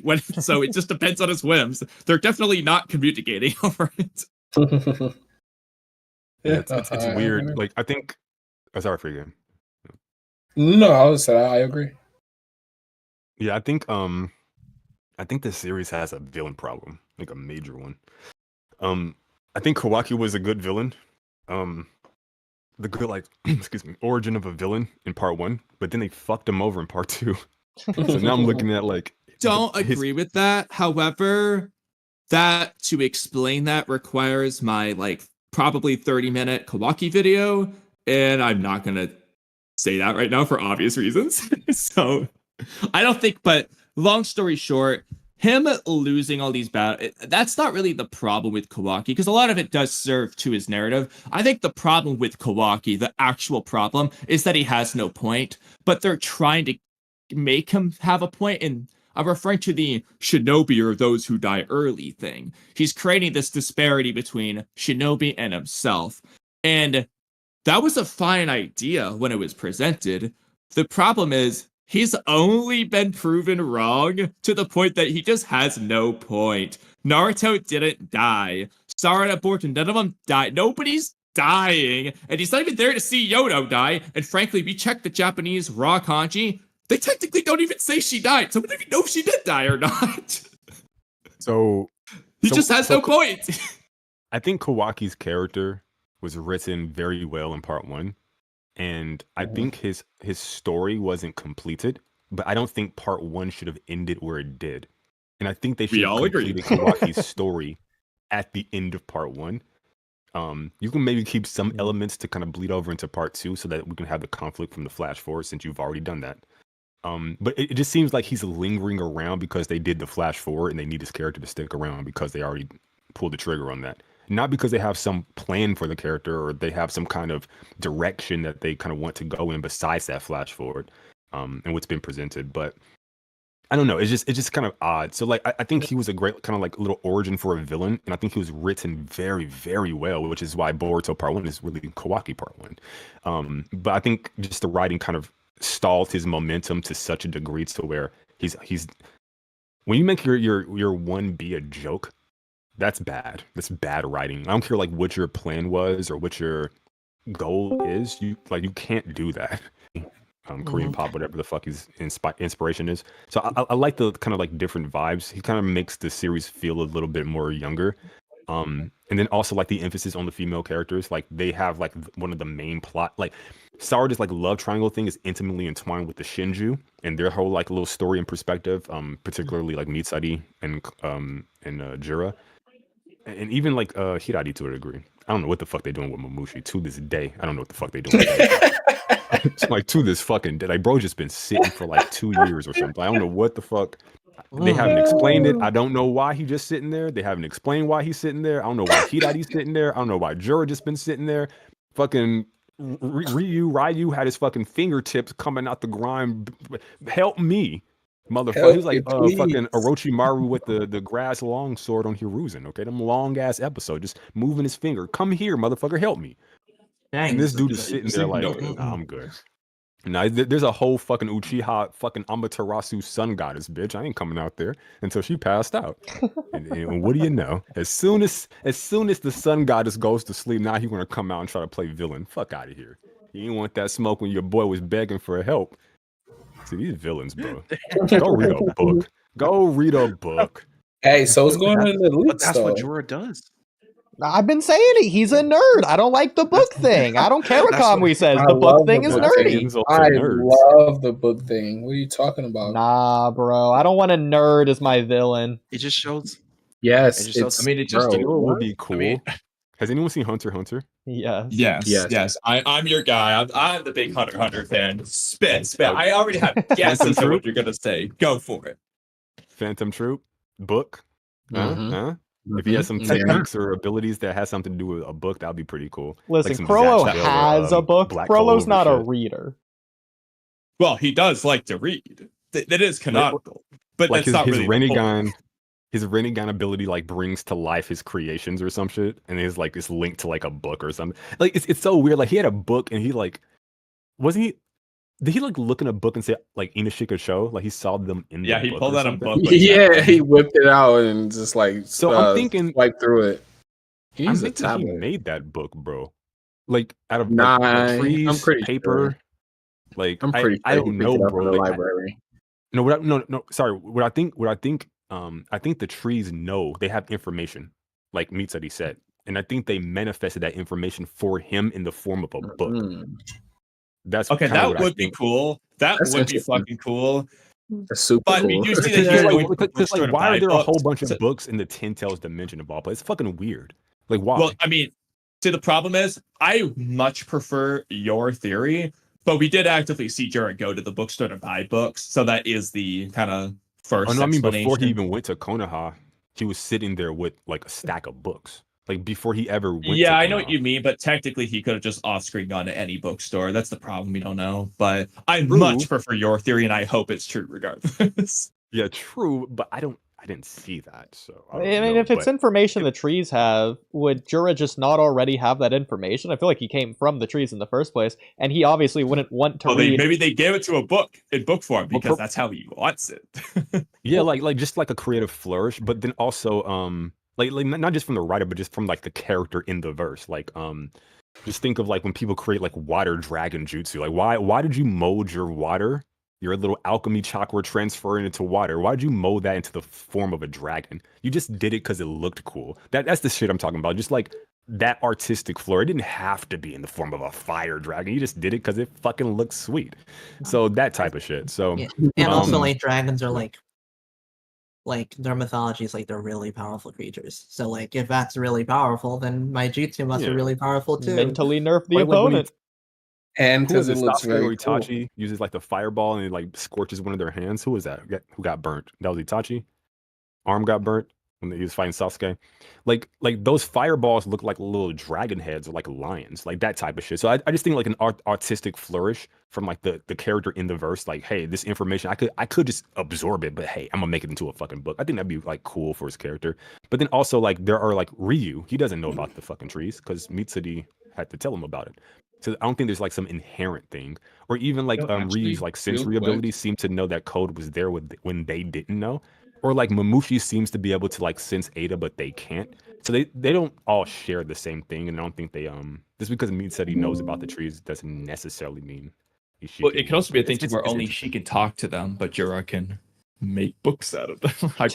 when so it just depends on his whims. They're definitely not communicating over it. It's weird. Like I think. Oh, sorry for you. No, I would say I agree. Yeah, I think the series has a villain problem, like a major one. I think Kawaki was a good villain. The good like excuse me, origin of a villain in part 1, but then they fucked him over in part 2. So now I'm looking at like don't agree with that. However, that to explain that requires my like probably 30-minute Kawaki video, and I'm not gonna say that right now for obvious reasons. So I don't think, but long story short, him losing all these battles, that's not really the problem with Kawaki, because a lot of it does serve to his narrative. I think the problem with Kawaki, the actual problem, is that he has no point, but they're trying to make him have a point, and I'm referring to the shinobi or those who die early thing. He's creating this disparity between shinobi and himself, and that was a fine idea when it was presented. The problem is, he's only been proven wrong to the point that he just has no point. Naruto didn't die. Sarada, Boruto, none of them died. Nobody's dying. And he's not even there to see Yodo die. And frankly, if you check the Japanese raw kanji, they technically don't even say she died. So we don't even know if she did die or not. So he just has no point. I think Kawaki's character was written very well in part 1. And I think his story wasn't completed, but I don't think part 1 should have ended where it did. And I think they should have completed Kawaki's story at the end of part 1. You can maybe keep some elements to kind of bleed over into part 2 so that we can have the conflict from the flash forward, since you've already done that. But it just seems like he's lingering around because they did the flash forward and they need his character to stick around because they already pulled the trigger on that. Not because they have some plan for the character or they have some kind of direction that they kind of want to go in besides that flash forward and what's been presented. But I don't know. It's just kind of odd. So like I think he was a great kind of like little origin for a villain, and I think he was written very, very well, which is why Boruto Part 1 is really Kawaki Part 1. But I think just the writing kind of stalled his momentum to such a degree to where he's when you make your one be a joke, that's bad. That's bad writing. I don't care like what your plan was or what your goal is. You can't do that. Korean pop, whatever the fuck his inspiration is. So I like the kind of like different vibes. He kind of makes the series feel a little bit more younger. And then also like the emphasis on the female characters. Like they have like one of the main plot, like Sarada's like love triangle thing is intimately entwined with the Shinju and their whole like little story and perspective. Particularly like Mitsari and Jura. And even like Hirari to a degree. I don't know what the fuck they're doing with Mamushi to this day. I don't know what the fuck they're doing. It's like to this fucking day. Like bro just been sitting for like 2 years or something. I don't know what the fuck. They haven't explained it. I don't know why he's just sitting there. They haven't explained why he's sitting there. I don't know why Hirari's sitting there. I don't know why Jura just been sitting there. Fucking Ryu had his fucking fingertips coming out the grind. Help me. Motherfucker, he's like fucking Orochimaru with the grass long sword on Hiruzen. Okay, them long ass episode, just moving his finger. Come here, motherfucker, help me. Dang, and this dude is sitting there like, nah, I'm good. Now there's a whole fucking Uchiha fucking Amaterasu sun goddess bitch. I ain't coming out there until she passed out. and what do you know? As soon as the sun goddess goes to sleep, now he gonna come out and try to play villain. Fuck out of here. You didn't want that smoke when your boy was begging for help. See, these villains, bro. Go read a book. Go read a book. Hey, so what's going on in the leaks? That's what Jura does. I've been saying it. He's a nerd. I don't like the book thing. I don't care what Kamui says. The book thing is nerdy. I love the book thing. What are you talking about? Nah, bro. I don't want a nerd as my villain. It just shows. Yes. I mean, it just would be cool. I mean, has anyone seen Hunter x Hunter? Yes. I'm your guy. I'm the big Hunter x Hunter fan. Spit. I already have guesses on what you're gonna say. Go for it. Phantom Troop book. If he has some techniques or abilities that has something to do with a book, that'd be pretty cool. Listen, like Frollo has a book. Frollo's not a reader. Well, he does like to read. That is canonical, but like that's not his really Rinnegan. His Rinnegan ability like brings to life his creations or some shit, and it's like it's linked to like a book or something. Like it's so weird. Like he had a book, and he like wasn't he? did he like look in a book and say like Inashika show? Like he saw them in the Yeah, he book pulled or out a something? book. Yeah, he whipped it out and just like So I'm thinking, swipe through it. I'm He's a thinking he tablet. made that book, bro. Like out of Nah, like trees, I'm pretty paper. sure. Like I'm I pretty sure he don't picked know, it up bro. in the Like library. no, sorry. I think the trees know they have information, like Mitsuri said, and I think they manifested that information for him in the form of a book. Mm, That's Okay, kind of that what I would be think. cool. That That's would be interesting. fucking cool. That's super But cool. we do see that Because you're like, going to the because, bookstore like, to why are buy there a whole books. bunch of So- books in the 10 Tales dimension of all places? It's fucking weird. Like, why? Well, I mean, see, the problem is, I much prefer your theory, but we did actively see Jared go to the bookstore to buy books, so that is the kind of first Oh no, I mean explanation. before he even went to Konoha, he was sitting there with like a stack of books. Like before he ever went to Yeah, I know what Konoha. you mean, but technically he could have just off-screen gone to any bookstore. That's the problem. We don't know, but I True. much prefer your theory, and I hope it's true regardless. Yeah, true, but I didn't see that. So I I don't mean, know, if it's but information the trees have, would Jura just not already have that information? I feel like he came from the trees in the first place, and he obviously wouldn't want to Well, read. maybe they gave it to a book in book form because Well, that's how he wants it. yeah, like just like a creative flourish, but then also like not just from the writer, but just from like the character in the verse. Like just think of like when people create like water dragon jutsu. Like why did you mold your water, your little alchemy chakra transferring into water? Why did you mold that into the form of a dragon? You just did it because it looked cool. That's the shit I'm talking about. Just like that artistic floor. It didn't have to be in the form of a fire dragon. You just did it because it fucking looks sweet. So that type of shit. So Yeah. And also, Um, like, dragons are like their mythology is like they're really powerful creatures. So like if that's really powerful, then my jutsu must be Yeah. really powerful too. Mentally nerf the Like when he- opponent. And who was because it? it looks Sasuke or very cool. Itachi uses like the fireball and it like scorches one of their hands. Who was that? Who got burnt? That was Itachi. Arm got burnt when he was fighting Sasuke. Like those fireballs look like little dragon heads or like lions, like that type of shit. So I just think like an artistic flourish from like the character in the verse. Like, hey, this information I could just absorb it, but hey, I'm gonna make it into a fucking book. I think that'd be like cool for his character. But then also like there are like Ryu. He doesn't know about the fucking trees because Mitsuri had to tell him about it. So I don't think there's like some inherent thing, or even like Yo, actually, Ryu's like real sensory quick. abilities seem to know that code was there when they didn't know, or like Mamushi seems to be able to like sense Ada, but they can't. So they don't all share the same thing, and I don't think they just because Mitsuri knows about the trees doesn't necessarily mean she Well, can it can also be a thing it's where only interesting. she can talk to them, but Jura can make books out of them.